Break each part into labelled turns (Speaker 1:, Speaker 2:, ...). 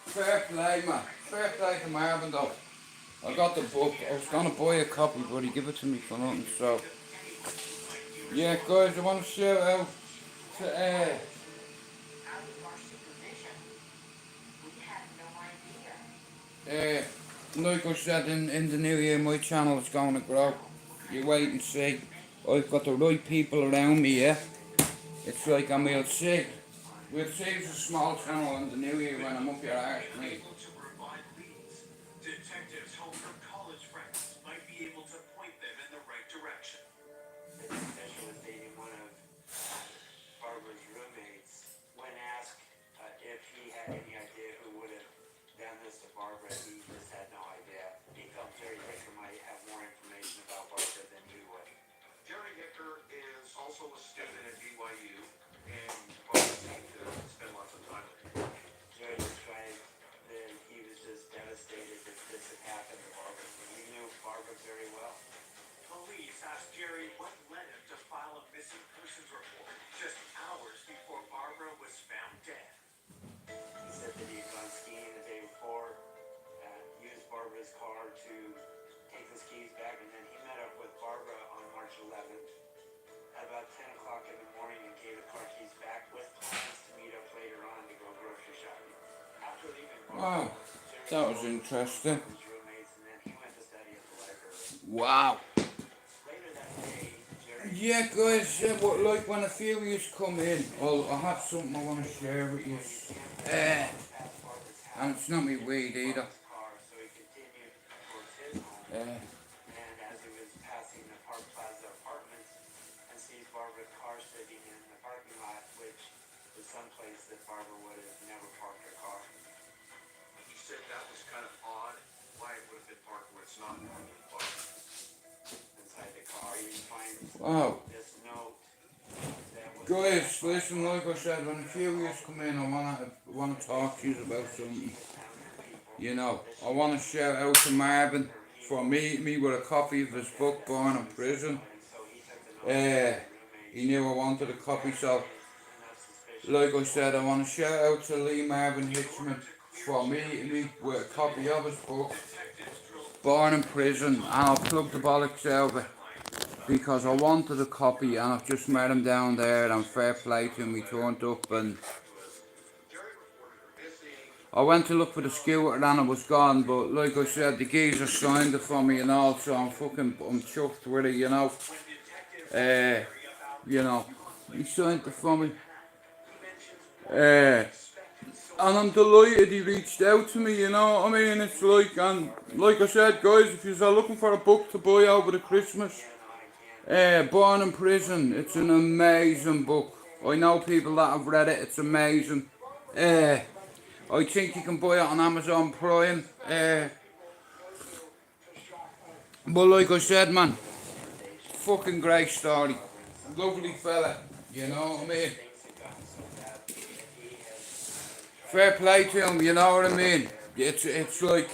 Speaker 1: Fair play, man. Fair play to Marvin, though. I got the book. I was gonna buy a copy, but he gave it to me for nothing. So, yeah, guys, I want to shout out to like I said, in the new year, my channel is going to grow. You wait and see. I've got the right people around me, yeah. It's like, and we'll see. We'll see it's a small channel in the new year when I'm up your arse, mate.
Speaker 2: Detectives home from college friends might be able to point them in the right direction.
Speaker 3: The detective was dating one of Barbara's roommates. When asked if he had any idea who would have done this to Barbara, he just had no idea. He felt Jerry Hicker might have more information about Barbara than he would.
Speaker 2: Jerry Hicker is also a student at BYU and both seem to spend lots of time with him.
Speaker 3: Jerry described that he was just devastated that this had happened to Barbara. He knew Barbara very well.
Speaker 2: Police asked Jerry what led him to file a missing persons report just hours before Barbara was found dead.
Speaker 3: He said that he had gone skiing the day before, used Barbara's car to take the skis back, and then he met up with Barbara on March 11th at about 10 o'clock in the morning and gave the car keys back with plans to meet up later on to go grocery shopping. After leaving Barbara,
Speaker 1: Wow, that was interesting.
Speaker 3: his roommates, and then he went to study at the library.
Speaker 1: Wow.
Speaker 3: Later that day, Jerry
Speaker 1: Yeah, guys, yeah, but like when a few of you come in, I have something I want to share with you.
Speaker 3: passed Barbara's house.
Speaker 1: And it's not me weed either.
Speaker 3: Car, so he continued towards his home. And as he was passing the Park Plaza apartments and sees Barbara's car sitting in the parking lot, which is someplace that Barbara would have never parked her car.
Speaker 2: He said that was kind of odd, why it would have been parked where it's not parked.
Speaker 3: Inside the car, he finds
Speaker 1: Wow.
Speaker 3: this note that was
Speaker 1: Guys, listen, like I said, when a few of you come in, I wanna talk to you about something. You know, I want to shout out to Marvin for meeting me with a copy of his book, Born in Prison. He knew I wanted a copy, so like I said, I want to shout out to Lee Marvin Hitchman for meeting me with a copy of his book, Born in Prison, and I'll plug the bollocks out of it because I wanted a copy and I've just met him down there and fair play to him, he turned up and I went to look for the scooter and it was gone, but like I said, the geezer signed it for me and all, so I'm chuffed with it, you know. He signed it for me. And I'm delighted he reached out to me, you know what I mean? It's like, and like I said, guys, if you're looking for a book to buy over the Christmas, Born in Prison, it's an amazing book. I know people that have read it, it's amazing. I think you can buy it on Amazon Prime. But like I said, man, fucking great story. Lovely fella, you know what I mean? Fair play to him, you know what I mean? It's like,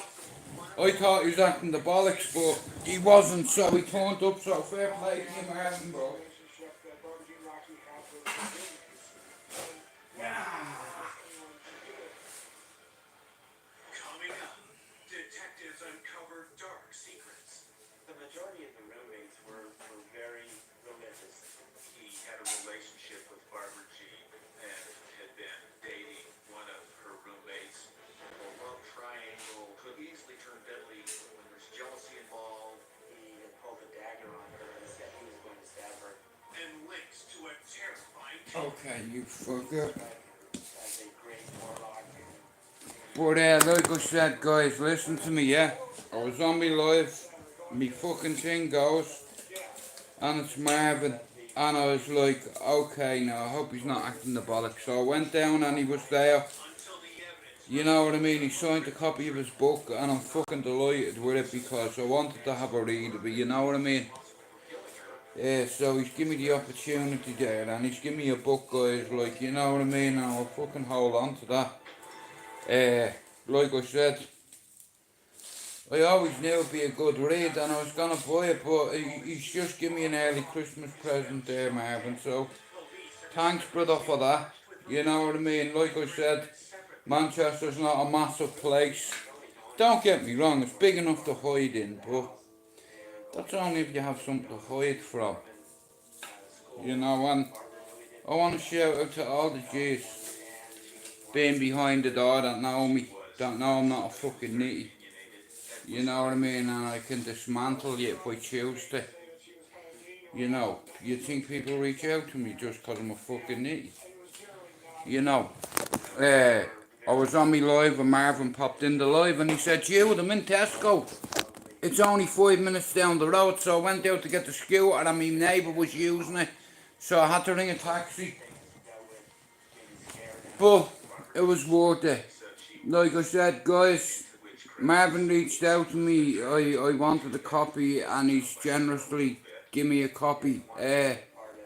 Speaker 1: I thought he was acting the bollocks, but he wasn't, so he turned up, so fair play to him, Marvin, bro.
Speaker 2: Coming up, detectives uncover dark secrets.
Speaker 3: The majority of the roommates were very religious.
Speaker 2: He had a relationship with Barbara G and had been dating one of her roommates. A love triangle could easily turn deadly when there's jealousy involved.
Speaker 3: He had pulled a dagger on her and said he was going to stab her.
Speaker 2: And links to a terrifying
Speaker 1: Okay, you fucker.
Speaker 3: As a great warlock.
Speaker 1: But like I said, guys, listen to me, yeah? I was on me live, me fucking thing goes, and it's Marvin, and I was like, okay, now I hope he's not acting the bollocks. So I went down and he was there,
Speaker 2: until the evidence.
Speaker 1: you know what I mean? He signed a copy of his book, and I'm fucking delighted with it because I wanted to have a read of it, you know what I mean? So he's given me the opportunity there, and he's given me a book, guys, like, you know what I mean, and I'll fucking hold on to that. Like I said, I always knew it'd be a good read, and I was gonna buy it, but he's just given me an early Christmas present there, Marvin, so thanks, brother, for that. You know what I mean, like I said, Manchester's not a massive place. Don't get me wrong, it's big enough to hide in, but that's only if you have something to hide from. You know, and I want to shout out to all the G's being behind the door that know me, that know I'm not a fucking nitty. You know what I mean? And I can dismantle you if I choose to. You know, you think people reach out to me just because I'm a fucking nitty. You know, I was on me live and Marvin popped in the live and he said, "Jude, I'm in Tesco. It's only 5 minutes down the road." So I went out to get the scooter and my neighbour was using it. So I had to ring a taxi. But it was worth it. Like I said, guys, Marvin reached out to me. I wanted a copy and he's generously given me a copy.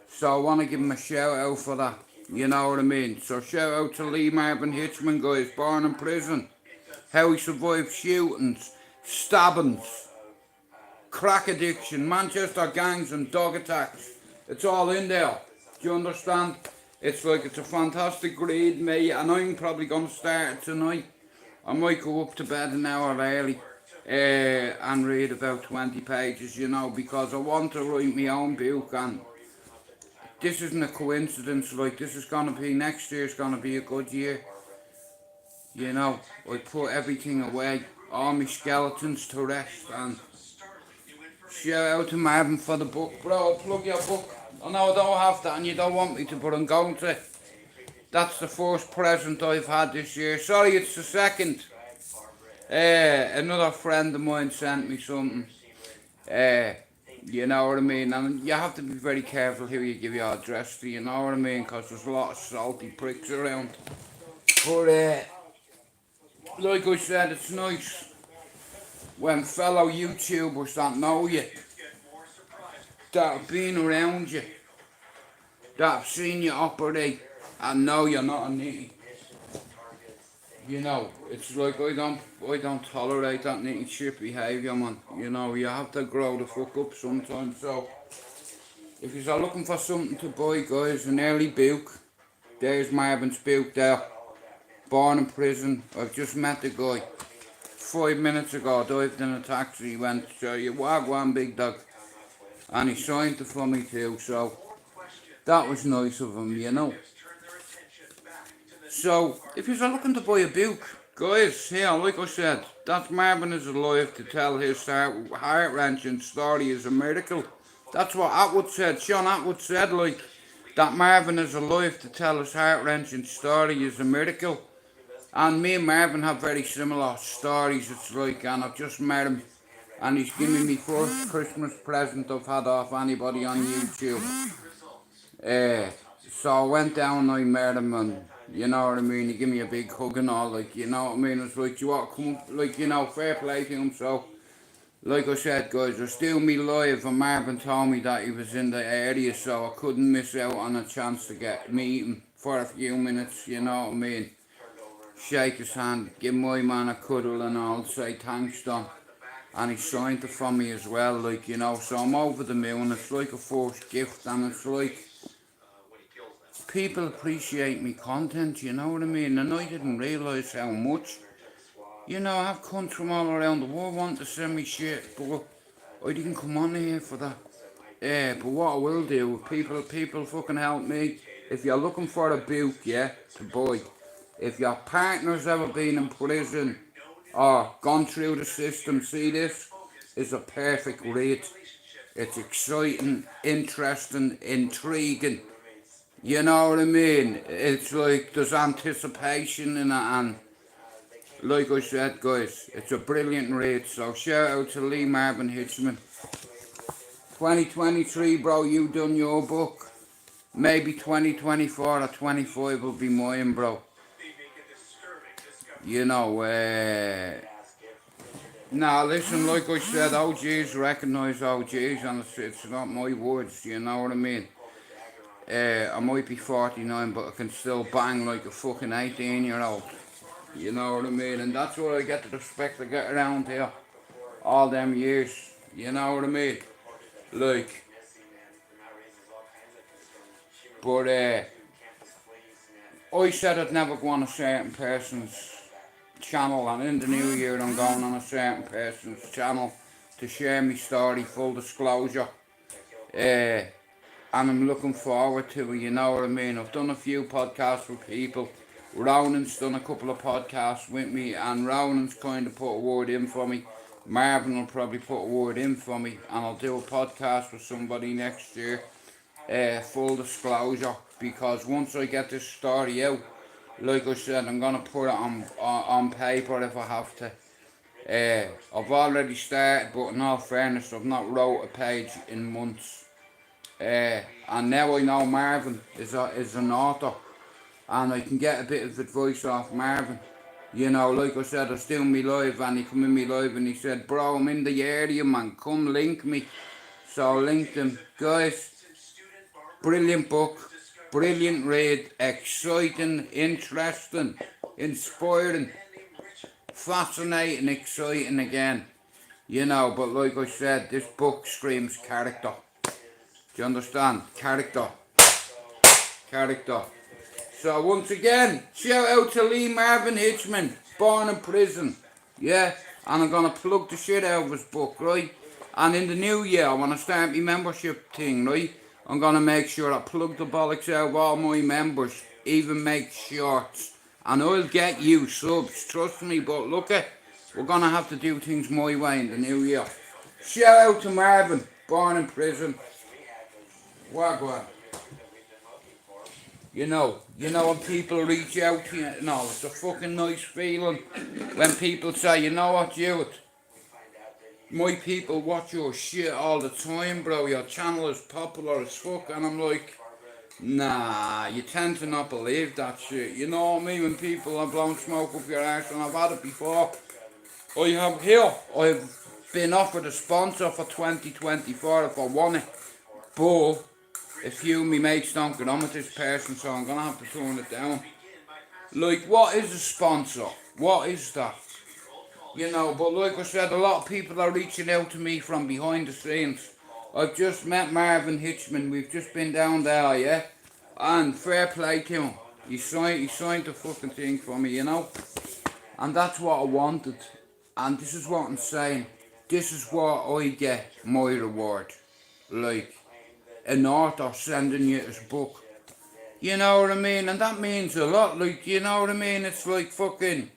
Speaker 1: So I want to give him a shout out for that. You know what I mean? So shout out to Lee Marvin Hitchman, guys, born in prison. How he survived shootings, stabbings, crack addiction, Manchester gangs and dog attacks. It's all in there. Do you understand? It's like, it's a fantastic read, mate, and I'm probably going to start it tonight. I might go up to bed an hour early and read about 20 pages, you know, because I want to write my own book, and this isn't a coincidence. Like, this is going to be, next year's going to be a good year. You know, I put everything away, all my skeletons to rest, and shout out to Marvin for the book. Bro, I'll plug your book. I know I don't have that and you don't want me to, but I'm going to. That's the first present I've had this year. Sorry, it's the second. Another friend of mine sent me something. You know what I mean? And you have to be very careful who you give your address to, you know what I mean? Because there's a lot of salty pricks around. But, like I said, it's nice when fellow YouTubers that know you, that have been around you, that have seen you operate, and know you're not a nitty. You know, it's like I don't tolerate that nitty shit behaviour, man. You know, you have to grow the fuck up sometimes. So, if you're looking for something to buy, guys, an early book, there's Marvin's book there. Born in prison. I've just met the guy 5 minutes ago. Dived in a taxi, went, "So you wagwan, big dog," and he signed it for me too. So that was nice of him, you know. So if you're looking to buy a book, guys, here, like I said, that Marvin is alive to tell his heart-wrenching story is a miracle. That's what Atwood said. Sean Atwood said, like, that Marvin is alive to tell his heart-wrenching story is a miracle. And me and Marvin have very similar stories, it's like, and I've just met him, and he's given me first Christmas present I've had off anybody on YouTube. So I went down and I met him, and you know what I mean, he gave me a big hug and all, like, you know what I mean, it's like, you want to come up, like, you know, fair play to him. So, like I said, guys, I still me live, and Marvin told me that he was in the area, so I couldn't miss out on a chance to meet him for a few minutes, you know what I mean. Shake his hand, give my man a cuddle and all, say thanks to him. And he signed it for me as well, like, you know, so I'm over the moon. It's like a first gift, and it's like, people appreciate me content, you know what I mean? And I didn't realise how much. You know, I have cunts from all around the world want to send me shit, but I didn't come on here for that. But what I will do, people fucking help me. If you're looking for a book, yeah, to buy, if your partner's ever been in prison or gone through the system, see, this is a perfect read. It's exciting, interesting, intriguing. You know what I mean? It's like there's anticipation in it, and like I said, guys, it's a brilliant read. So shout out to Lee Marvin Hitchman. 2023, bro, you done your book. Maybe 2024 or 25 will be mine, bro. You know, Nah, listen, like I said, OGs recognise OGs, and it's not my words, you know what I mean? I might be 49, but I can still bang like a fucking 18-year-old. You know what I mean? And that's why I get the respect I get around here all them years. You know what I mean? Like, but I said I'd never go on a certain person's channel, and in the new year I'm going on a certain person's channel to share my story, full disclosure. And I'm looking forward to it, you know what I mean? I've done a few podcasts with people. Ronan's done a couple of podcasts with me, and Ronan's kind of put a word in for me. Marvin will probably put a word in for me, and I'll do a podcast with somebody next year. Full disclosure, because once I get this story out, like I said, I'm gonna put it on paper if I have to. I've already started, but in all fairness, I've not wrote a page in months. And now I know Marvin is an author, and I can get a bit of advice off Marvin. You know, like I said, I was doing me live, and he come in me live and he said, bro, I'm in the area, man, come link me. So I linked him. Guys, brilliant book, brilliant read, exciting, interesting, inspiring, fascinating, exciting again. You know, but like I said, this book screams character. Do you understand? Character. Character. So once again, shout out to Lee Marvin Hitchman, born in prison. Yeah, and I'm gonna plug the shit out of his book, right? And in the new year, I wanna start my membership thing, right? I'm gonna make sure I plug the bollocks out of all my members, even make shorts. And I'll get you subs, trust me, but look at, we're gonna have to do things my way in the new year. Shout out to Marvin, born in prison. Wagwan. You know when people reach out to you, no, it's a fucking nice feeling when people say, you know what, you, my people watch your shit all the time, bro, your channel is popular as fuck, and I'm like, nah, you tend to not believe that shit, you know what I mean, when people are blowing smoke up your ass, and I've had it before. I've been offered a sponsor for 2024 if I want it, but a few of me mates don't get on with this person, so I'm gonna have to turn it down. Like, what is a sponsor? What is that? You know, but like I said, a lot of people are reaching out to me from behind the scenes. I've just met Marvin Hitchman, we've just been down there, yeah? And fair play to him. He signed the fucking thing for me, you know? And that's what I wanted. And this is what I'm saying. This is what I get my reward. Like, an author sending you his book. You know what I mean? And that means a lot, like, you know what I mean? It's like fucking,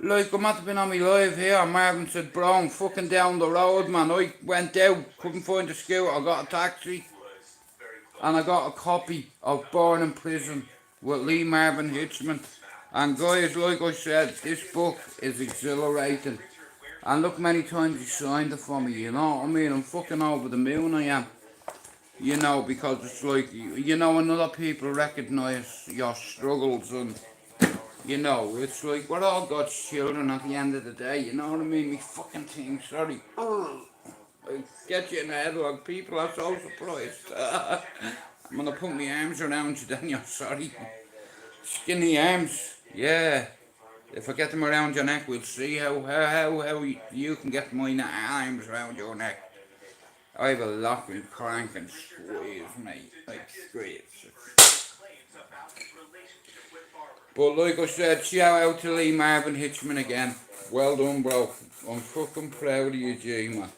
Speaker 1: like, I might have been on my live here, and Marvin said, bro, I'm fucking down the road, man. I went out, couldn't find a scooter, I got a taxi, and I got a copy of Born in Prison with Lee Marvin Hitchman. And guys, like I said, this book is exhilarating. And look, many times he signed it for me, you know what I mean? I'm fucking over the moon, I am. You know, because it's like, you know, when other people recognise your struggles, and, you know, it's like, we're all God's children at the end of the day, you know what I mean? Me fucking thing, sorry. I get you in the head, like, people are so surprised. I'm gonna put my arms around you, then you're sorry. Skinny arms, yeah. If I get them around your neck, we'll see how you can get my arms around your neck. I have a lock and crank and squeeze, mate, like squeeze. But like I said, shout out to Lee Marvin Hitchman again. Well done, bro. I'm fucking proud of you, G, man.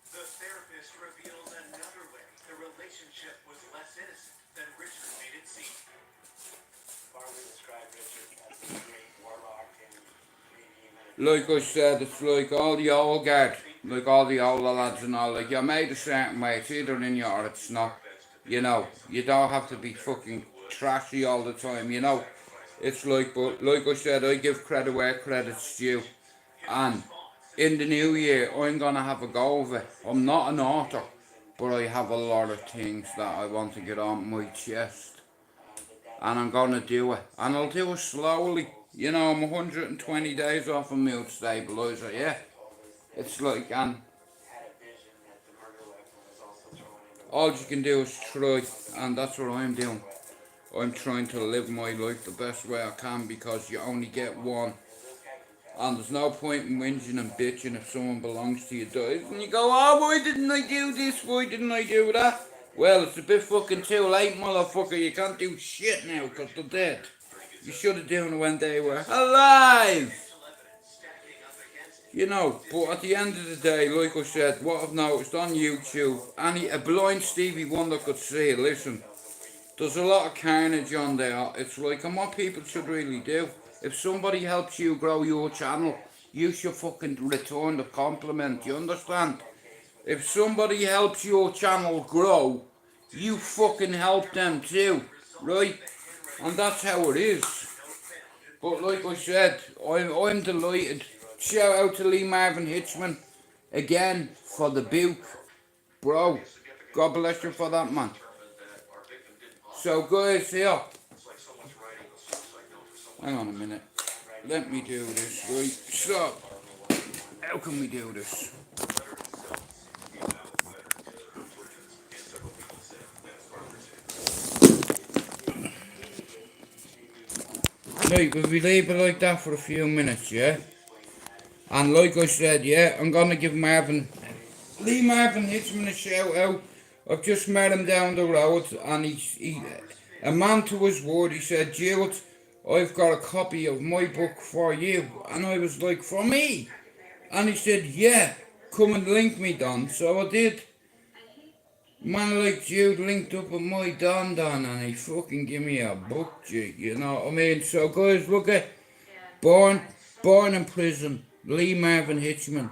Speaker 2: The therapist revealed another way the relationship was less innocent than Richard made it seem.
Speaker 3: Barbara described Richard as a great warlock and
Speaker 1: Like I said, it's like all the old guard, like all the older lads and all, like, you're made a certain way, it's either in you or it's not, you know, you don't have to be fucking trashy all the time, you know, it's like, but like I said, I give credit where credit's due, and in the new year, I'm gonna have a go of it. I'm not an author, but I have a lot of things that I want to get on my chest, and I'm gonna do it, and I'll do it slowly. You know, I'm 120 days off a mood stabilizer, yeah? It's like, and
Speaker 3: had a vision that the murder weapon was also thrown into
Speaker 1: all you can do is try, and that's what I'm doing. I'm trying to live my life the best way I can because you only get one. And there's no point in whinging and bitching if someone belongs to you dies and you go, oh, why didn't I do this? Why didn't I do that? Well, it's a bit fucking too late, motherfucker. You can't do shit now because they're dead. You should have done it when they were alive. You know, but at the end of the day, like I said, what I've noticed on YouTube, a blind Stevie Wonder could see it. Listen, there's a lot of carnage on there. It's like, and what people should really do, if somebody helps you grow your channel, you should fucking return the compliment, you understand? If somebody helps your channel grow, you fucking help them too, right? And that's how it is. But like I said, I'm delighted. Shout out to Lee Marvin Hitchman again for the book. Bro, God bless you for that, man. So guys, here, hang on a minute, let me do this, right? So, how can we do this? Right, if we leave it like that for a few minutes, yeah? And like I said, yeah, I'm gonna give Lee Marvin Hitchman a shout out. I've just met him down the road and he a man to his word, he said, Jude, I've got a copy of my book for you. And I was like, for me? And he said, yeah, come and link me, Don. So I did. Man like Jude linked up with my Don and he fucking give me a book, you know what I mean? So guys, look at Born in Prison, Lee Marvin Hitchman.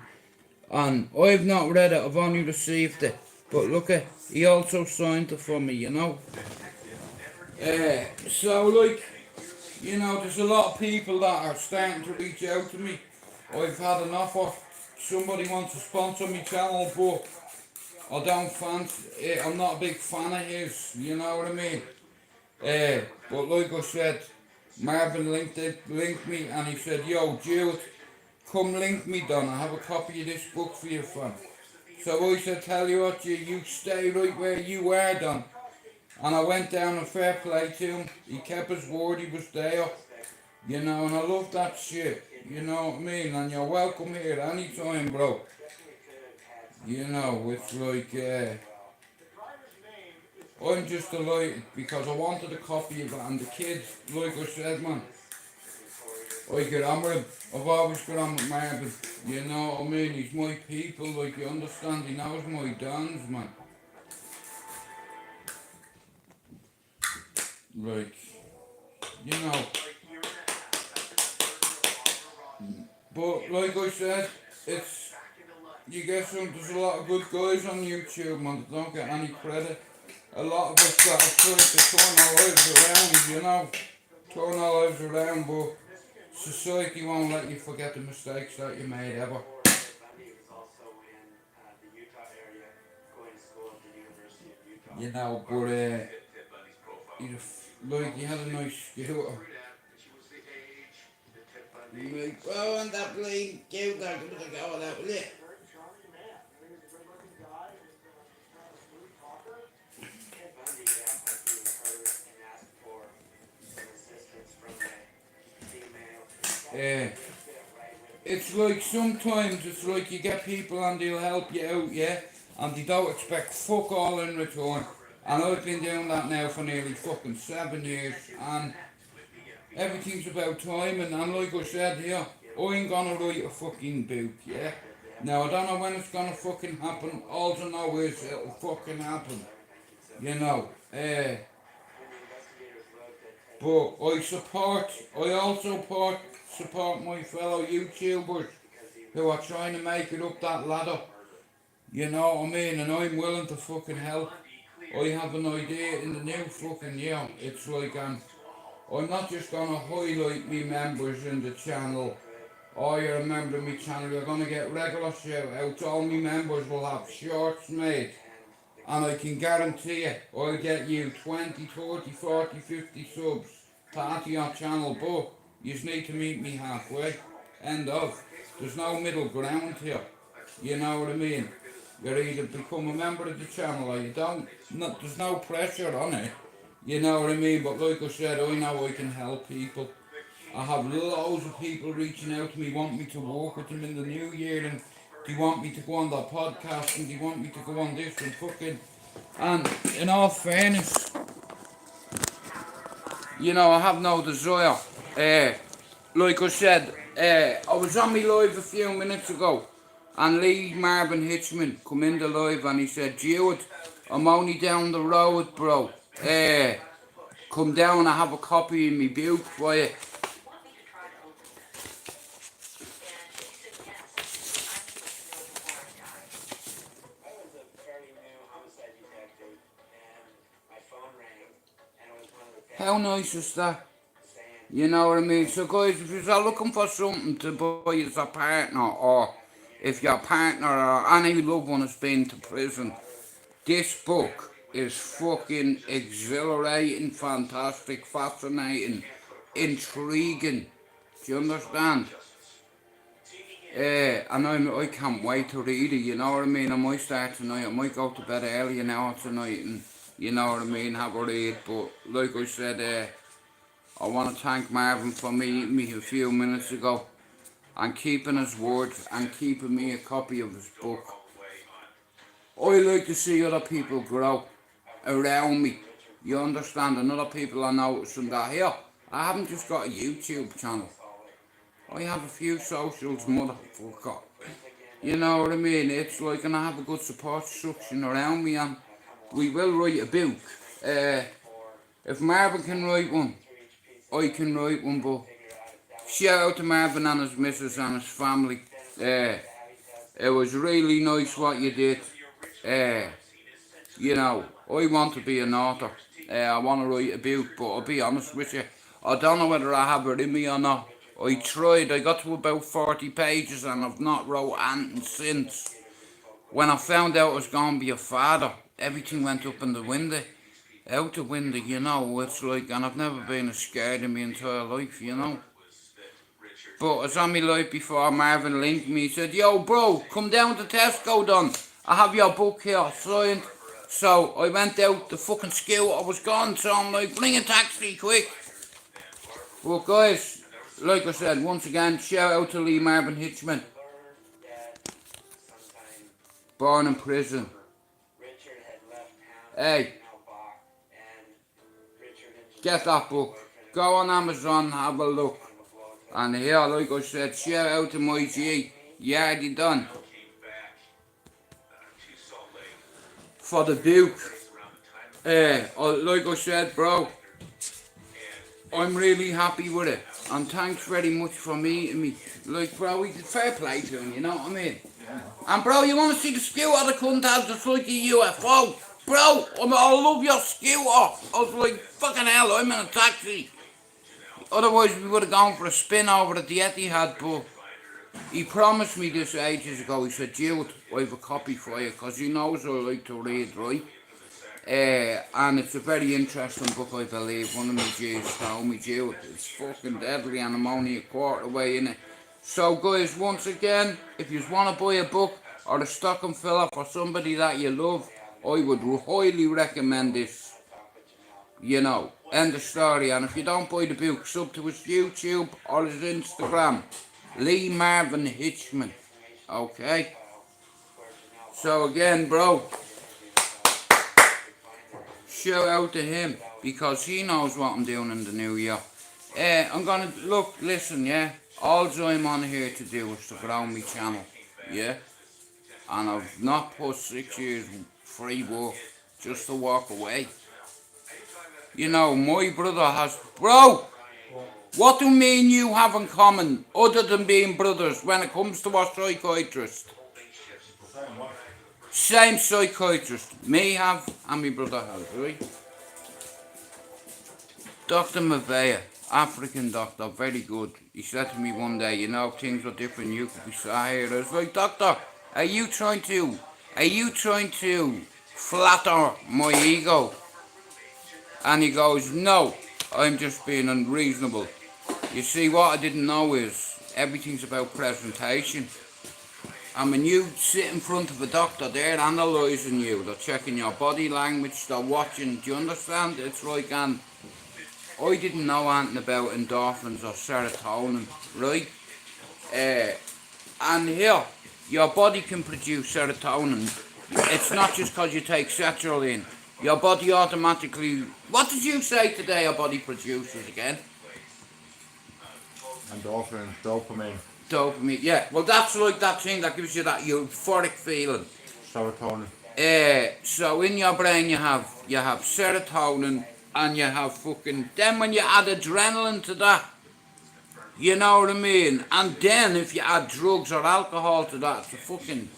Speaker 1: And I've not read it, I've only received it. But look at, he also signed it for me, you know. So like, you know, there's a lot of people that are starting to reach out to me. I've had an offer, somebody wants to sponsor my channel, but I don't fancy it. I'm not a big fan of his, you know what I mean? But like I said, Marvin linked me and he said, yo, Jude, come link me, Don. I have a copy of this book for you, fam. So I said, tell you what, you stay right where you are, Don. And I went down and fair play to him. He kept his word, he was there. You know, and I love that shit. You know what I mean? And you're welcome here anytime, bro. You know, it's like, I'm just delighted because I wanted a copy of it and the kids, like I said, man, I get on with him. I've always got on with Marvin. You know what I mean? He's my people, like you understand, he knows my dons, man. Like, you know. But like I said, it's, you get there's a lot of good guys on YouTube, man, that don't get any credit. A lot of us that are trying to turn our lives around, you know, turn our lives around, but society won't let you forget the mistakes that you made ever. You know, but he had a nice scooter. Like, oh, and that blame scooter, give it a go, that was it. It's like sometimes it's like you get people and they'll help you out, yeah, and they don't expect fuck all in return. And I've been doing that now for nearly fucking 7 years, and everything's about timing. And like I said here, I'm gonna write a fucking book, yeah. Now I don't know when it's gonna fucking happen. All I know is it'll fucking happen, you know. But I also support my fellow YouTubers who are trying to make it up that ladder. You know what I mean? And I'm willing to fucking help. I have an idea in the new fucking year. It's like I'm not just gonna highlight me members in the channel. Or you're a member of my channel, you're gonna get regular shout outs. All my members will have shorts made. And I can guarantee you, I'll get you 20, 30, 40, 50 subs to add to your channel. But You just need to meet me halfway. End of. There's no middle ground here. You know what I mean? You either become a member of the channel or you don't. No, there's no pressure on it. You know what I mean? But like I said, I know I can help people. I have loads of people reaching out to me, want me to work with them in the new year, and they want me to go on their podcast, and they want me to go on this and fucking. And in all fairness, you know, I have no desire. Like I said, I was on my live a few minutes ago, and Lee Marvin Hitchman come in the live and he said, Jude, I'm only down the road, bro. Come down, I have a copy in my book for you.
Speaker 3: I was a fairly new homicide detective, and my phone rang, and it was one of the
Speaker 1: How nice is that?
Speaker 3: saying,
Speaker 1: You know what I mean? So guys, if you're looking for something to buy as a partner, or if your partner or any loved one has been to prison, this book is fucking exhilarating, fantastic, fascinating, intriguing. Do you understand? And I can't wait to read it, you know what I mean? I might start tonight, I might go to bed early an hour tonight and, you know what I mean, have a read. But like I said, I want to thank Marvin for meeting me a few minutes ago and keeping his word and keeping me a copy of his book. I like to see other people grow around me. You understand? And other people are noticing that here. I haven't just got a YouTube channel. I have a few socials, motherfucker. You know what I mean? It's like, and I have a good support structure around me, and we will write a book. If Marvin can write one, I can write one, but shout out to Marvin and his missus and his family. It was really nice what you did. You know, I want to be an author. I want to write a book, but I'll be honest with you, I don't know whether I have it in me or not. I tried, I got to about 40 pages and I've not wrote anything since. When I found out I was going to be a father, everything went up in the window. Out the window, you know, it's like, and I've never been as scared in my entire life, you know. But I was on my life before Marvin linked me, he said, yo bro, come down to Tesco done. I have your book here, signed. So I went out the fucking school, I was gone, so I'm like, bring a taxi quick. Well guys, like I said, once again, shout out to Lee Marvin Hitchman.
Speaker 3: learned that sometime
Speaker 1: Born in prison.
Speaker 3: Richard had left town
Speaker 1: Hey,
Speaker 3: now Bach, and Richard and
Speaker 1: get that book. Go on Amazon, have a look. And here, like I said, shout out to my G, Yardy Dunn, for the book. Like I said, bro, I'm really happy with it. And thanks very much for meeting me. Like, bro, we did fair play to him, you know what I mean? And bro, you want to see the scooter the cunt has that's like a UFO? Bro, I love your scooter. I was like, fucking hell, I'm in a taxi. Otherwise we would have gone for a spin over at the Etihad, but he promised me this ages ago. He said, Jude, I have a copy for you, because he knows I like to read, right? And it's a very interesting book, I believe. One of my G's told me, Jude, it's fucking deadly and I'm only a quarter way in it. So guys, once again, if you want to buy a book or a stocking filler for somebody that you love, I would highly recommend this. You know, end of story. And if you don't buy the book, sub to his YouTube or his Instagram, Lee Marvin Hitchman. Okay? So again, bro, shout out to him, because he knows what I'm doing in the new year. I'm gonna, look, listen, yeah, all I'm on here to do is to grow my channel, yeah? And I've not put 6 years free work just to walk away. You know, my brother has... Bro! What do me and you have in common, other than being brothers, when it comes to our psychiatrist? Same psychiatrist. Me have, and my brother has, right? Dr. Mavea, African doctor, very good. He said to me one day, you know, things are different, you could be sat here. I was like, doctor, are you trying to flatter my ego? And he goes, no, I'm just being unreasonable. You see, what I didn't know is everything's about presentation. And when you sit in front of a doctor, they're analysing you, they're checking your body language, they're watching, do you understand? It's like, and I didn't know anything about endorphins or serotonin, right? And here, your body can produce serotonin. It's not just because you take sertraline. Your body automatically... What did you say today your body produces again?
Speaker 4: Endorphins, dopamine,
Speaker 1: Dopamine, yeah. Well, that's like that thing that gives you that euphoric feeling.
Speaker 4: serotonin.
Speaker 1: So in your brain you have serotonin and you have fucking... Then when you add adrenaline to that, you know what I mean? And then if you add drugs or alcohol to that, it's a fucking...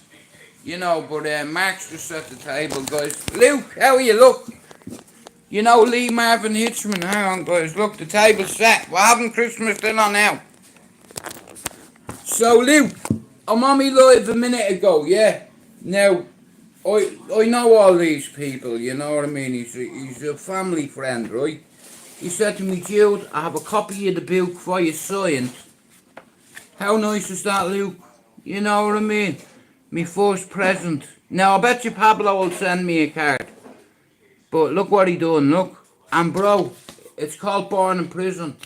Speaker 1: You know, but Mark's just set the table, guys. Luke, how are you? Look. You know Lee Marvin Hitchman. Hang on, guys. Look, the table's set. We're having Christmas dinner now. So, Luke, I'm on me live a minute ago, yeah? Now, I know all these people, you know what I mean? He's a family friend, right? He said to me, Jude, I have a copy of the book for you signed. How nice is that, Luke? You know what I mean? Me first present. Now, I bet you Pablo will send me a card. But look what he done, look. And bro, it's called Born in Prison.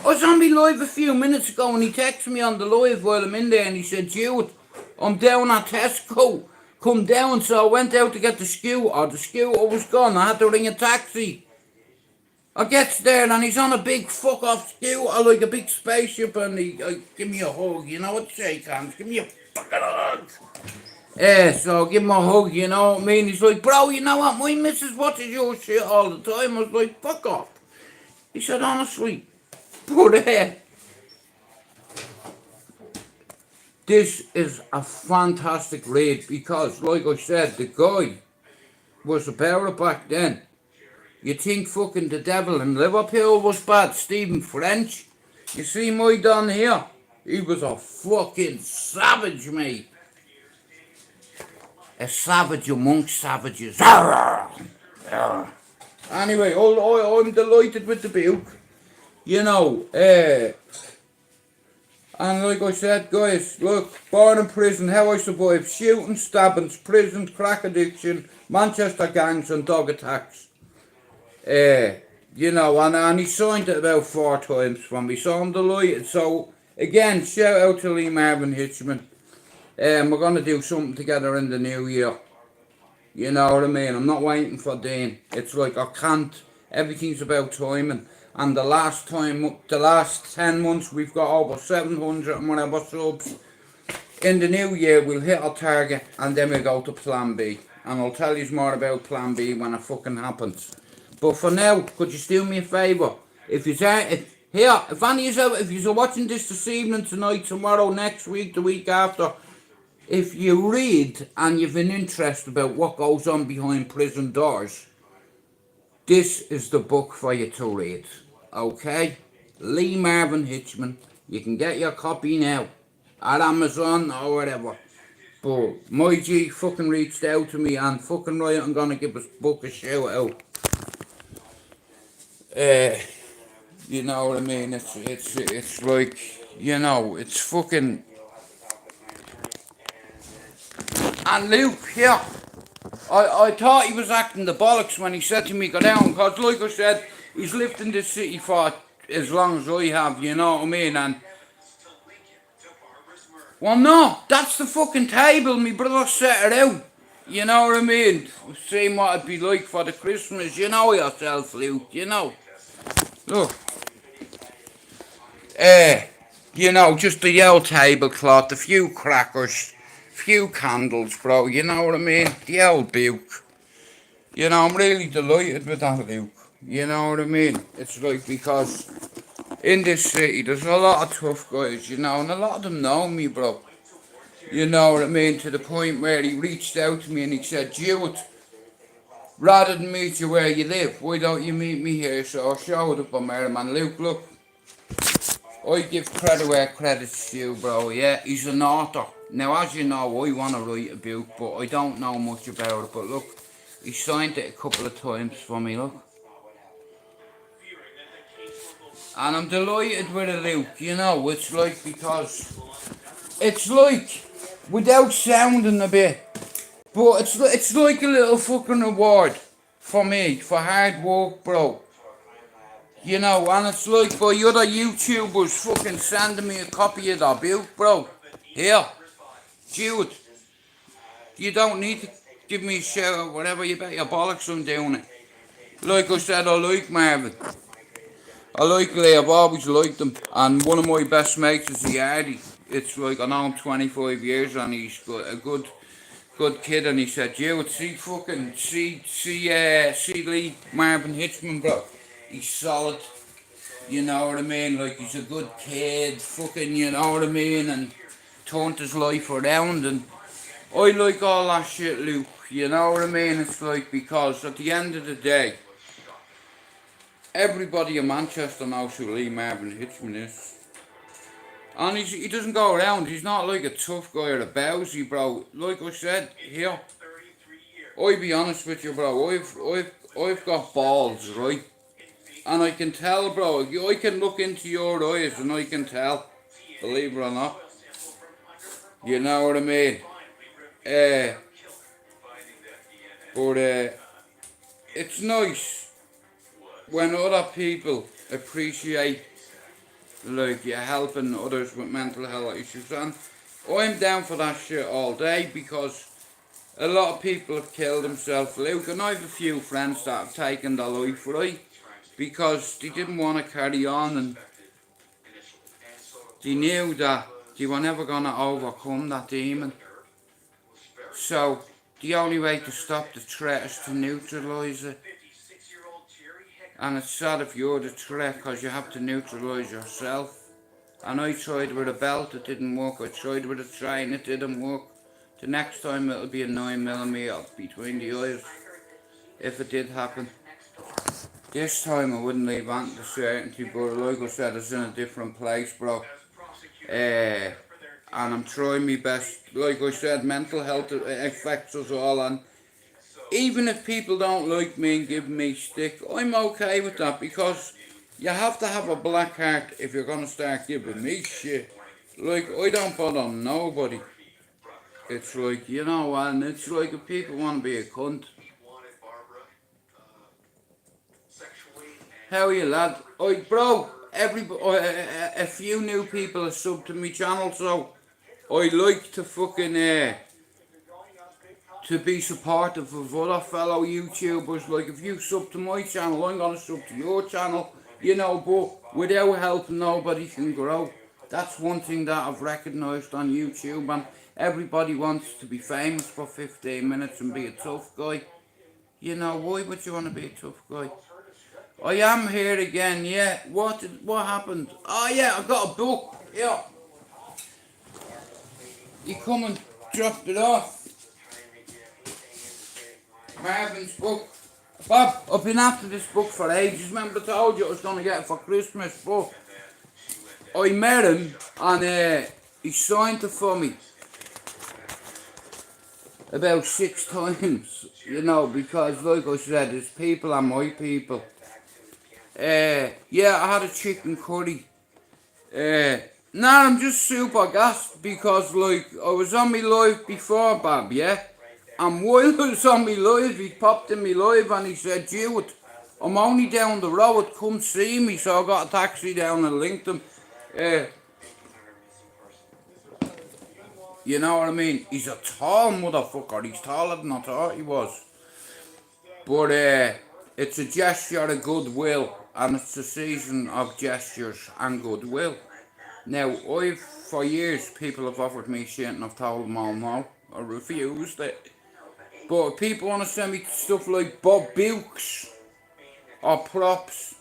Speaker 1: I was on me live a few minutes ago and he texted me on the live while I'm in there and he said, Jude, I'm down at Tesco. Come down. So I went out to get the scooter. The scooter was gone. I had to ring a taxi. I gets there and he's on a big fuck off scooter, like a big spaceship, and he give me a hug, you know what, shake hands, give me a fucking hug. So I give him a hug, you know what I mean? He's like, bro, you know what, my missus watches your shit all the time. I was like, fuck off. He said, honestly, but this is a fantastic read because, like I said, the guy was about it back then. You think fucking the devil in Liverpool was bad, Stephen French? You see my Don here? He was a fucking savage, mate. A savage amongst savages. Anyway, I'm delighted with the book. You know, and like I said, guys, look, Born in Prison, How I Survived Shooting, Stabbings, Prison, Crack Addiction, Manchester Gangs and Dog Attacks. You know, and he signed it about 4 times for me, so I'm delighted. So, again, shout out to Lee Marvin Hitchman. We're going to do something together in the new year. You know what I mean? I'm not waiting for Dean. It's like I can't. Everything's about timing. And the last 10 months, we've got over 700 and whatever subs. In the new year, we'll hit our target and then we'll go to Plan B. And I'll tell you more about Plan B when it fucking happens. But for now, could you do me a favour? If any of you, if you're watching this evening, tonight, tomorrow, next week, the week after, if you read and you've an interest about what goes on behind prison doors, this is the book for you to read. Okay? Lee Marvin Hitchman. You can get your copy now at Amazon or whatever. But my G fucking reached out to me and fucking right, I'm gonna give his book a shout out. You know what I mean? It's like, you know, it's fucking. And Luke, here, I thought he was acting the bollocks when he said to me, go down, because like I said, he's lived in this city for as long as I have, you know what I mean? And well, no, that's the fucking table. My brother set it out. You know what I mean? Seeing what it'd be like for the Christmas. You know yourself, Luke. You know. Look. You know, just the yellow tablecloth, a few crackers, few candles, bro. You know what I mean? The old book. You know, I'm really delighted with that, Luke. You know what I mean? It's like, because in this city, there's a lot of tough guys, you know, and a lot of them know me, bro. You know what I mean? To the point where he reached out to me and he said, Jude, rather than meet you where you live, why don't you meet me here? So I showed up on Merriman. Luke, look, I give credit where credit's due, bro, yeah? He's an author. Now, as you know, I want to write a book, but I don't know much about it. But look, he signed it a couple of times for me, look. And I'm delighted with it, Luke. You know, it's like because it's like without sounding a bit, but it's like a little fucking reward for me for hard work, bro. You know, and it's like by other YouTubers fucking sending me a copy of their book, bro. Here, Jude, you don't need to give me a shout or whatever, you bet your bollocks I'm doing it. Like I said, I like Marvin. I like Lee, I've always liked him. And one of my best mates is the Hardy. It's like, I know him 25 years and he's got a good kid, and he said, Jude, see Lee Marvin Hitchman, bro. He's solid. You know what I mean? Like, he's a good kid, fucking, you know what I mean? And turned his life around, and I like all that shit, Luke. You know what I mean? It's like, because at the end of the day, everybody in Manchester knows who Lee Marvin Hitchman is. And he doesn't go around, he's not like a tough guy or a bowsy, bro. Like I said, here, I be honest with you, bro, I've got balls, right? And I can tell, bro, I can look into your eyes and I can tell, believe it or not. You know what I mean? But it's nice when other people appreciate, like, you're helping others with mental health issues. And I'm down for that shit all day, because a lot of people have killed themselves, Luke, and I have a few friends that have taken their life, right? Because they didn't want to carry on, and they knew that they were never going to overcome that demon. So the only way to stop the threat is to neutralise it. And it's sad if you're the threat, because you have to neutralise yourself. And I tried with a belt, it didn't work. I tried with a train, it didn't work. The next time it'll be a 9mm between the eyes, if it did happen. This time I wouldn't leave Ant to certainty, but like I said, it's in a different place, bro. And I'm trying my best. Like I said, mental health affects us all, and even if people don't like me and give me stick, I'm okay with that, because you have to have a black heart if you're gonna start giving me shit. Like, I don't bother nobody. It's like, you know, and it's like if people want to be a cunt. How are you, lad? Bro, a few new people have subbed to my channel, so I like to fucking, to be supportive of other fellow YouTubers. Like, if you sub to my channel, I'm gonna sub to your channel, you know, but without help, nobody can grow. That's one thing that I've recognised on YouTube, and everybody wants to be famous for 15 minutes and be a tough guy. You know, why would you want to be a tough guy? I am here again, yeah. What happened? Oh yeah, I got a book. Yeah. You come and dropped it off. Marvin's book. Bob, I've been after this book for ages. Remember I told you I was going to get it for Christmas, but I met him and he signed it for me about 6 times, you know, because like I said, his people are my people. Yeah, I had a chicken curry. Nah, I'm just super gassed because, like, I was on me live before, Bob, yeah? And while I was on me live, he popped in me live and he said, Jude, I'm only down the road, come see me. So I got a taxi down and linked him. You know what I mean? He's a tall motherfucker. He's taller than I thought he was. But it's a gesture of goodwill, and it's a season of gestures and goodwill. Now, for years, people have offered me shit and I've told them all no. I refused it. But if people want to send me stuff like Bob Bukes or props,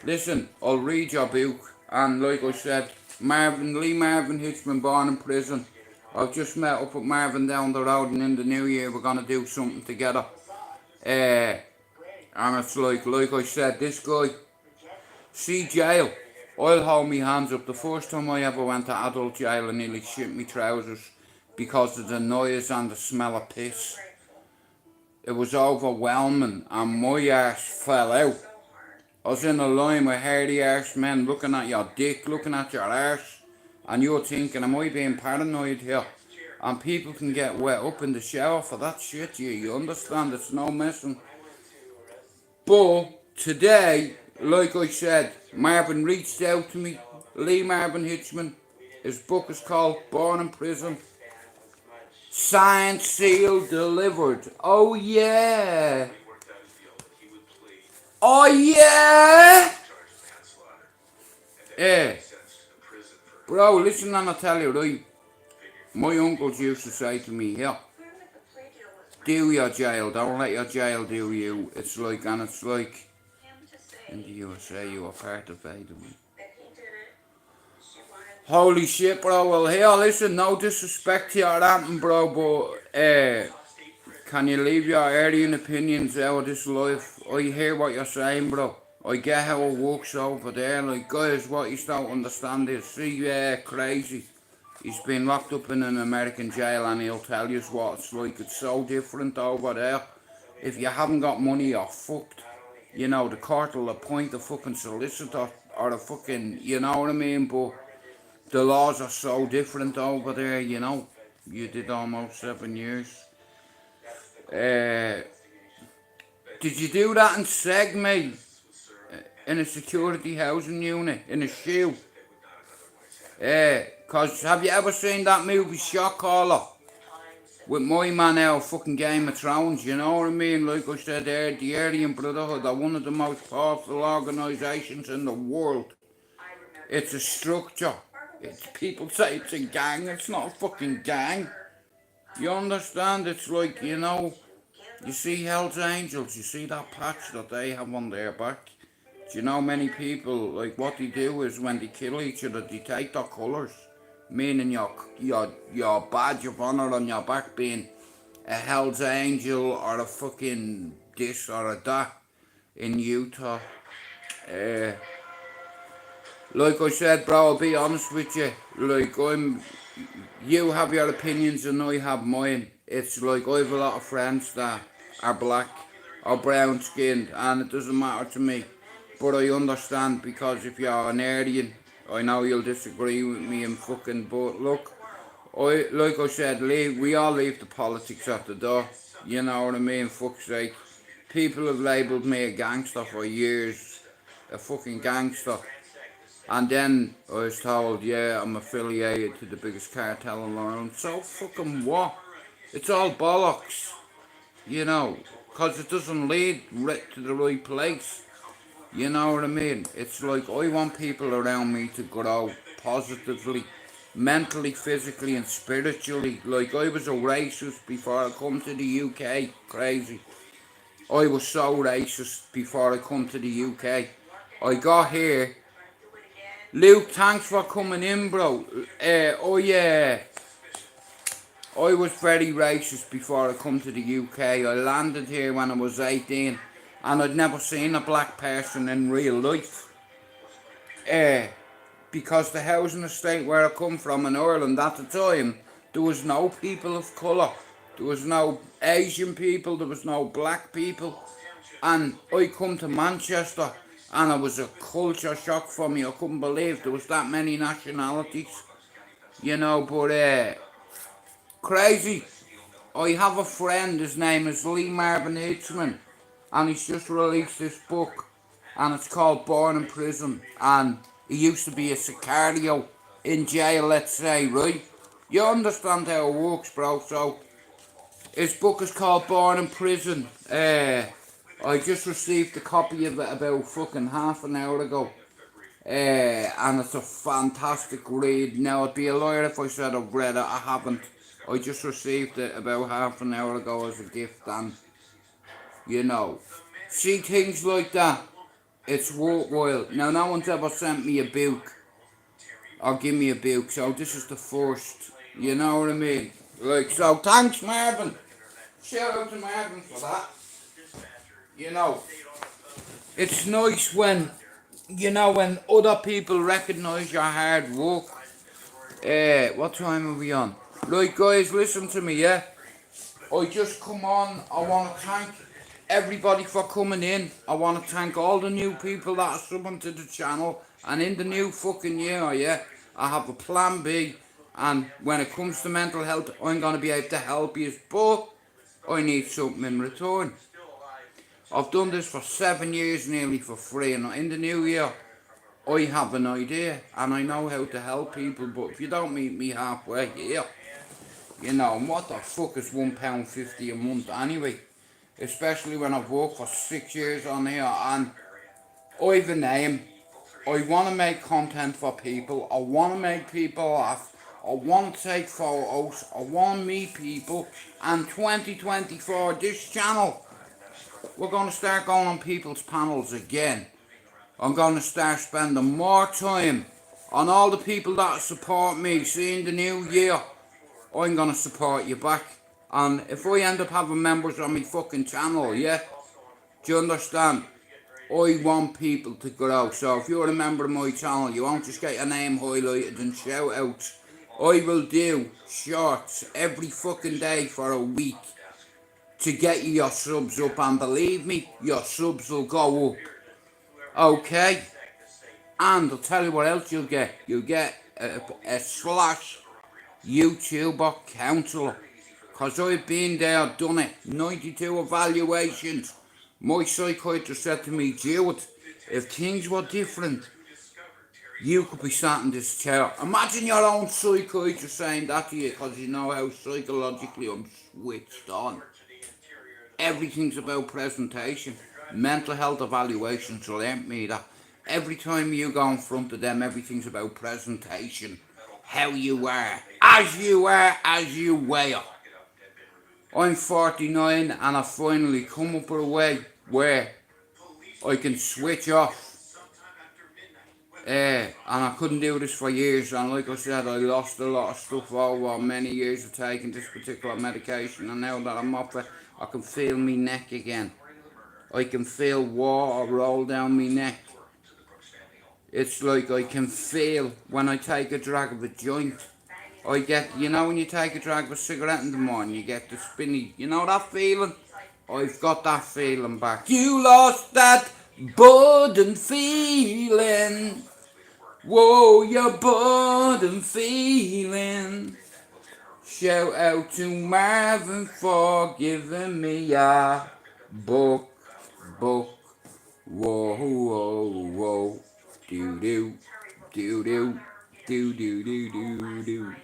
Speaker 1: listen, I'll read your book. And like I said, Lee Marvin Hitchman, born in prison. I've just met up with Marvin down the road, and in the new year we're going to do something together. And it's like I said, this guy, see jail, I'll hold me hands up. The first time I ever went to adult jail, I nearly shit me trousers because of the noise and the smell of piss. It was overwhelming and my arse fell out. I was in a line with hardy arse men looking at your dick, looking at your arse, and you're thinking, am I being paranoid here? And people can get wet up in the shower for that shit, you understand? It's no messing. But today, like I said, Marvin reached out to me, Lee Marvin Hitchman. His book is called Born in Prison. Signed, sealed, delivered. Oh yeah.
Speaker 2: He worked out a deal that he would plead
Speaker 1: Oh yeah.
Speaker 2: charge of manslaughter and then
Speaker 1: Yeah.
Speaker 2: be sentenced to prison for
Speaker 1: Bro, listen and I tell you, right? My uncles used to say to me, here, do your jail, don't let your jail do you. It's like, and it's like, in the USA, you are part of it. Holy shit, bro. Well, here, listen, no disrespect to your anthem, bro, but, can you leave your alien opinions out of this life? I hear what you're saying, bro. I get how it works over there. Like, guys, what you don't understand is, see, crazy. He's been locked up in an American jail and he'll tell you what it's like. It's so different over there. If you haven't got money, you're fucked. You know, the court will appoint a fucking solicitor or a fucking, you know what I mean? But the laws are so different over there, you know. You did almost 7 years. Did you do that in Seg, mate? In a security housing unit? In a shoe? Cause have you ever seen that movie Shot Caller? With my man out fucking Game of Thrones, you know what I mean? Like I said there, the Aryan Brotherhood are one of the most powerful organisations in the world. It's a structure. People say it's a gang, it's not a fucking gang. You understand? It's like, you know, you see Hell's Angels, you see that patch that they have on their back. Do you know many people, like what they do is when they kill each other, they take their colours. Meaning your badge of honour on your back being a Hell's Angel or a fucking this or a that in Utah. Like I said, bro, I'll be honest with you. Like, you have your opinions and I have mine. It's like I have a lot of friends that are black or brown skinned and it doesn't matter to me. But I understand because if you're an Aryan, I know you'll disagree with me and fucking, but look, like I said, we all leave the politics at the door. You know what I mean? Fuck's sake. People have labelled me a gangster for years. A fucking gangster. And then I was told, yeah, I'm affiliated to the biggest cartel in the world. So fucking what? It's all bollocks. You know, because it doesn't lead to the right place. You know what I mean? It's like I want people around me to grow positively, mentally, physically and spiritually. Like I was a racist before I come to the UK. Crazy. I was so racist before I come to the UK. I got here. Luke, thanks for coming in, bro. Oh yeah. I was very racist before I come to the UK. I landed here when I was 18 and I'd never seen a black person in real life. Because the housing estate where I come from in Ireland at the time, there was no people of colour. There was no Asian people, there was no black people. And I come to Manchester and it was a culture shock for me. I couldn't believe there was that many nationalities. You know, but crazy. I have a friend, his name is Lee Marvin Hitchman, and he's just released this book, and it's called Born in Prison, and he used to be a Sicario in jail, let's say, right? You understand how it works, bro, so his book is called Born in Prison. I just received a copy of it about fucking half an hour ago. And it's a fantastic read. Now, I'd be a liar if I said I've read it. I haven't. I just received it about half an hour ago as a gift, and you know, see things like that, it's worthwhile. Now, no one's ever sent me a book or give me a book, so this is the first. You know what I mean? Like, so thanks, Marvin. Shout out to Marvin for that. You know, it's nice when, you know, when other people recognise your hard work. What time are we on? Right, guys, listen to me, yeah? I just come on, I want to thank everybody for coming in. I want to thank all the new people that are subbing to the channel. And in the new fucking year, yeah, I have a plan B. And when it comes to mental health, I'm going to be able to help you. But I need something in return. I've done this for 7 years nearly for free. And in the new year, I have an idea. And I know how to help people. But if you don't meet me halfway here, you know, what the fuck is £1.50 a month anyway? Especially when I've worked for 6 years on here and I've a name. I want to make content for people. I want to make people laugh. I want to take photos. I want to meet people. And 2024, this channel, we're going to start going on people's panels again. I'm going to start spending more time on all the people that support me. See, in the new year, I'm going to support you back. And if I end up having members on my fucking channel, yeah, do you understand? I want people to grow. So if you're a member of my channel, you won't just get your name highlighted and shout outs. I will do shorts every fucking day for a week to get you your subs up. And believe me, your subs will go up. Okay? And I'll tell you what else you'll get. You'll get a slash YouTuber counsellor. Because I've been there, done it. 92 evaluations. My psychiatrist said to me, Jewett, if things were different, you could be sat in this chair. Imagine your own psychiatrist saying that to you, because you know how psychologically I'm switched on. Everything's about presentation. Mental health evaluations learnt me that. Every time you go in front of them, everything's about presentation. How you are, as you wear. I'm 49 and I finally come up with a way where I can switch off. And I couldn't do this for years, and like I said, I lost a lot of stuff over many years of taking this particular medication, and now that I'm off it, I can feel my neck again. I can feel water roll down my neck. It's like I can feel when I take a drag of a joint. I get, you know when you take a drag of a cigarette in the morning, you get the spinny, you know that feeling? I've got that feeling back. You lost that budding feeling. Whoa, your budding feeling. Shout out to Marvin for giving me a book. Whoa, whoa, whoa. Do-do, do-do, do-do-do-do-do.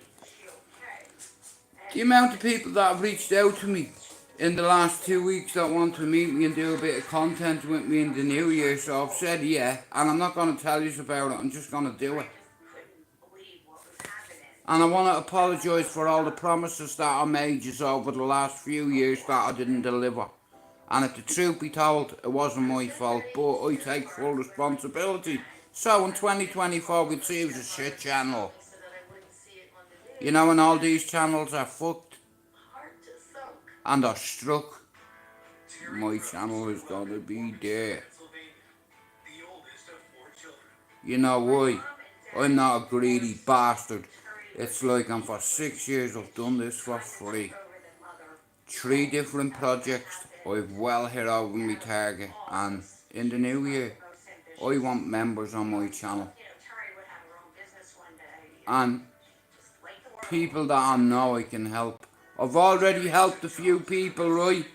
Speaker 1: The amount of people that have reached out to me in the last 2 weeks that want to meet me and do a bit of content with me in the new year, so I've said yeah, and I'm not going to tell you about it, I'm just going to do it. And I want to apologise for all the promises that I made you over the last few years that I didn't deliver. And if the truth be told, it wasn't my fault, but I take full responsibility. So in 2024, we'd see it was a shit channel. You know, when all these channels are fucked and are struck, my channel is going to be there. You know why? I'm not a greedy bastard. It's like I'm for 6 years, I've done this for free. 3 different projects, I've well hit over my target, and in the new year, I want members on my channel. And people that I know I can help. I've already helped a few people, right?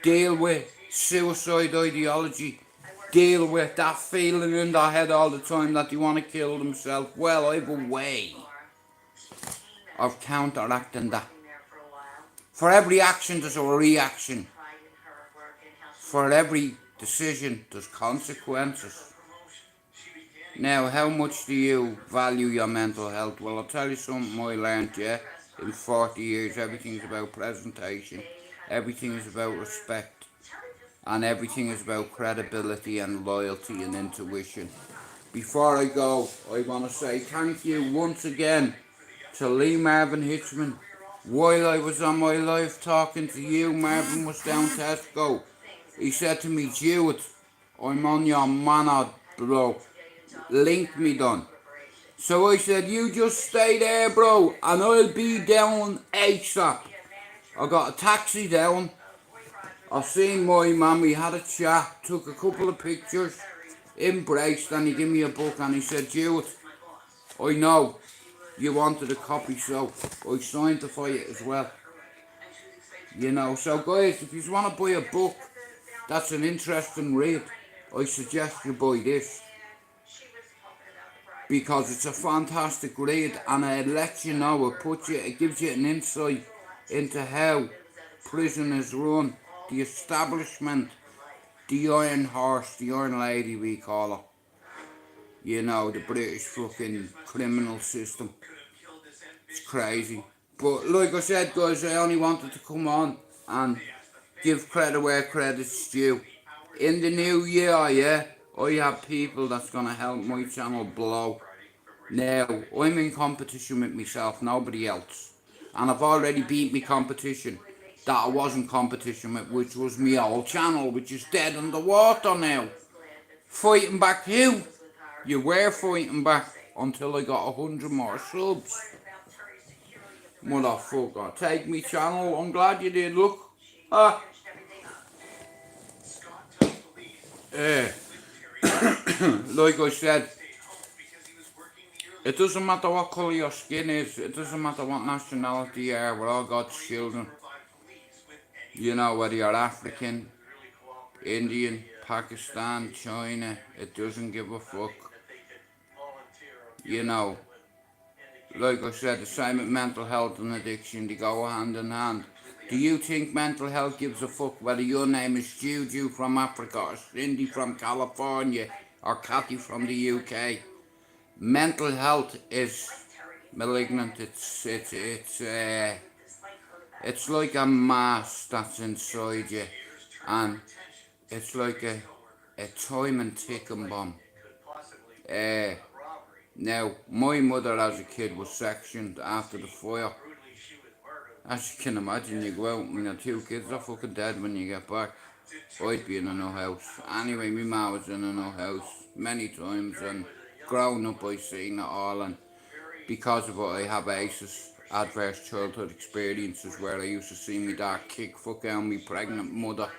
Speaker 1: Deal with suicide ideology. Deal with that feeling in their head all the time that they want to kill themselves. Well, I have a way of counteracting that. For every action, there's a reaction. For every decision, there's consequences. Now, how much do you value your mental health? Well, I'll tell you something I learned, yeah. In 40 years, everything's about presentation. Everything is about respect. And everything is about credibility and loyalty and intuition. Before I go, I want to say thank you once again to Lee Marvin Hitchman. While I was on my live talking to you, Marvin was down Tesco. He said to me, Jewett, I'm on your manor, bro. Link me done. So I said, you just stay there, bro, and I'll be down ASAP. I got a taxi down. I seen my mum, we had a chat, took a couple of pictures, embraced, and he gave me a book and he said, Judith, I know you wanted a copy, so I signed it for you as well. You know, so guys, if you want to buy a book that's an interesting read, I suggest you buy this. Because it's a fantastic read and it lets you know, it gives you an insight into how prison is run, the establishment, the Iron Horse, the Iron Lady we call her. You know, the British fucking criminal system. It's crazy. But like I said guys, I only wanted to come on and give credit where credit's due. In the new year, yeah, I have people that's gonna help my channel blow. Now, I'm in competition with myself, nobody else. And I've already beat my competition that I wasn't competition with, which was my old channel, which is dead underwater now. Fighting back who? You were fighting back until I got 100 more subs. Motherfucker, take me channel, I'm glad you did, look. Like I said, it doesn't matter what colour your skin is, it doesn't matter what nationality you are, we're all God's children. You know, whether you're African, Indian, Pakistan, China, it doesn't give a fuck. You know, like I said, the same with mental health and addiction, they go hand in hand. Do you think mental health gives a fuck whether your name is Juju from Africa or Cindy from California or Cathy from the UK? Mental health is malignant. It's like a mass that's inside you, and it's like a time and ticking bomb. Now, my mother as a kid was sectioned after the fire. As you can imagine, you go out and your 2 kids are fucking dead when you get back. I'd be in a no house. Anyway, my ma was in a no house many times, and growing up I seen it all, and because of it I have ACEs, adverse childhood experiences, where I used to see me dad kick fuck out me pregnant mother,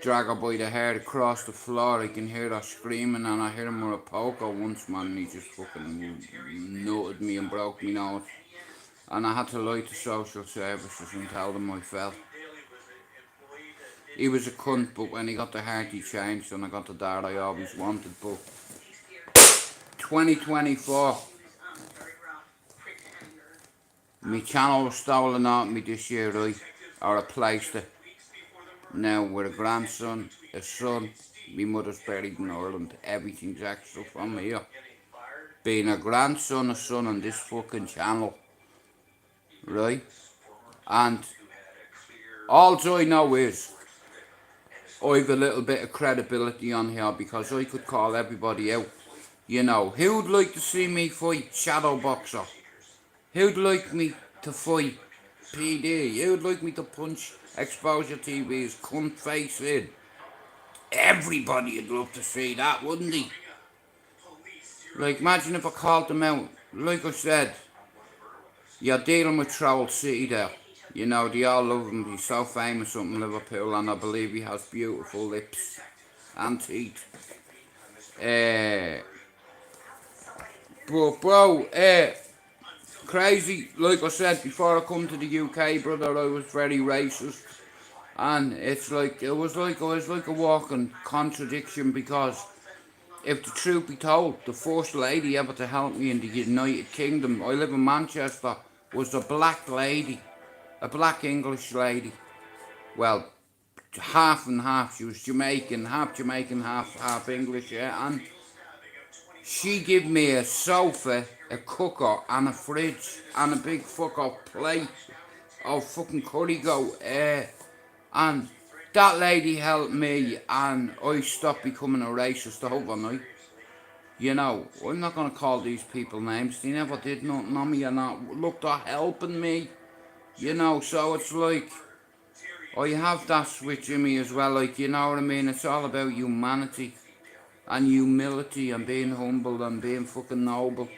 Speaker 1: drag her by the hair across the floor. I can hear her screaming, and I hear him with a poker once, man, and he just fucking nutted me and broke me nose. And I had to lie to social services and tell them I fell. He was a cunt, but when he got the heart he changed, and I got the dad I always wanted. But 2024, my channel was stolen out of me this year, right? Or I placed it. Now, with a grandson, a son, my mother's buried in Ireland, everything's extra from here. Being a grandson, a son on this fucking channel, right? And all I know is I've a little bit of credibility on here, because I could call everybody out. You know, who'd like to see me fight Shadow Boxer? Who'd like me to fight PD? Who'd like me to punch Exposure TV's cunt face in? Everybody'd love to see that, wouldn't they? Like, imagine if I called them out. Like I said, you're dealing with Troll City there. You know, they all love him. He's so famous up in Liverpool, and I believe he has beautiful lips and teeth. But bro, crazy. Like I said, before I come to the UK, brother, I was very racist. And it's like, I was like a walking contradiction, because if the truth be told, the first lady ever to help me in the United Kingdom, I live in Manchester, was a black lady, a black English lady. Well, half and half. She was Jamaican, half English, yeah. And she gave me a sofa, a cooker, and a fridge, and a big fuck off plate of fucking curry goat. And that lady helped me, and I stopped becoming a racist overnight. You know, I'm not going to call these people names. They never did nothing on me, and look, they're helping me. You know, so it's like, I have that switch in me as well, like, you know what I mean? It's all about humanity and humility and being humble and being fucking noble.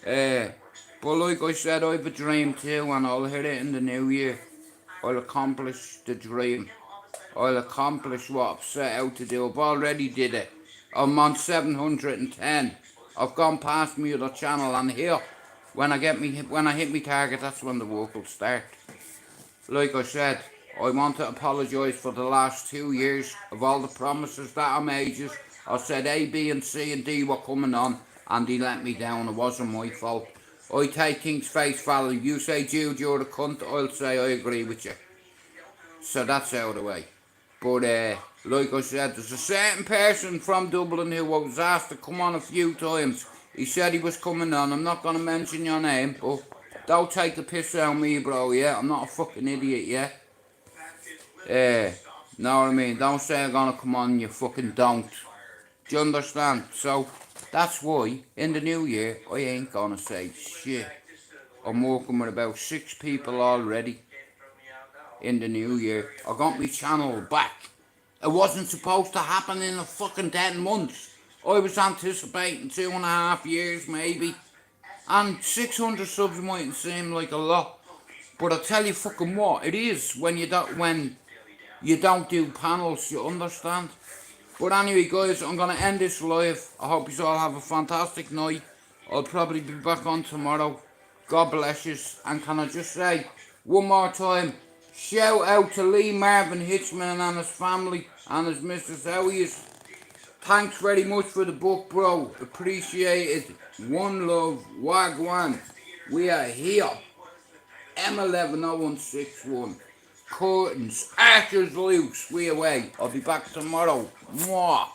Speaker 1: But like I said, I have a dream too, and I'll hit it in the new year. I'll accomplish the dream. I'll accomplish what I've set out to do. I've already did it. I'm on 710. I've gone past my other channel, and here, when I hit my target, that's when the work will start. Like I said, I want to apologise for the last 2 years of all the promises that I made you. I said A, B and C and D were coming on, and they let me down. It wasn't my fault. I take things face value. You say, Jude, you're a cunt, I'll say I agree with you. So that's out of the way. But like I said, there's a certain person from Dublin who was asked to come on a few times. He said he was coming on. I'm not going to mention your name, but don't take the piss out of me, bro, yeah? I'm not a fucking idiot, yeah? Know what I mean? Don't say I'm going to come on, you fucking don't. Do you understand? So, that's why, in the new year, I ain't going to say shit. I'm working with about 6 people already. In the new year, I got my channel back. It wasn't supposed to happen in a fucking 10 months. I was anticipating 2.5 years maybe. And 600 subs mightn't seem like a lot. But I tell you fucking what, it is when you don't do panels, you understand? But anyway guys, I'm gonna end this live. I hope you all have a fantastic night. I'll probably be back on tomorrow. God bless you. And can I just say, one more time, shout out to Lee Marvin Hitchman and his family and his missus. How he is. Thanks very much for the book, bro. Appreciate it. One love. Wagwan. We are here. M110161. Curtains. Archers loose. We away. I'll be back tomorrow. Mwah.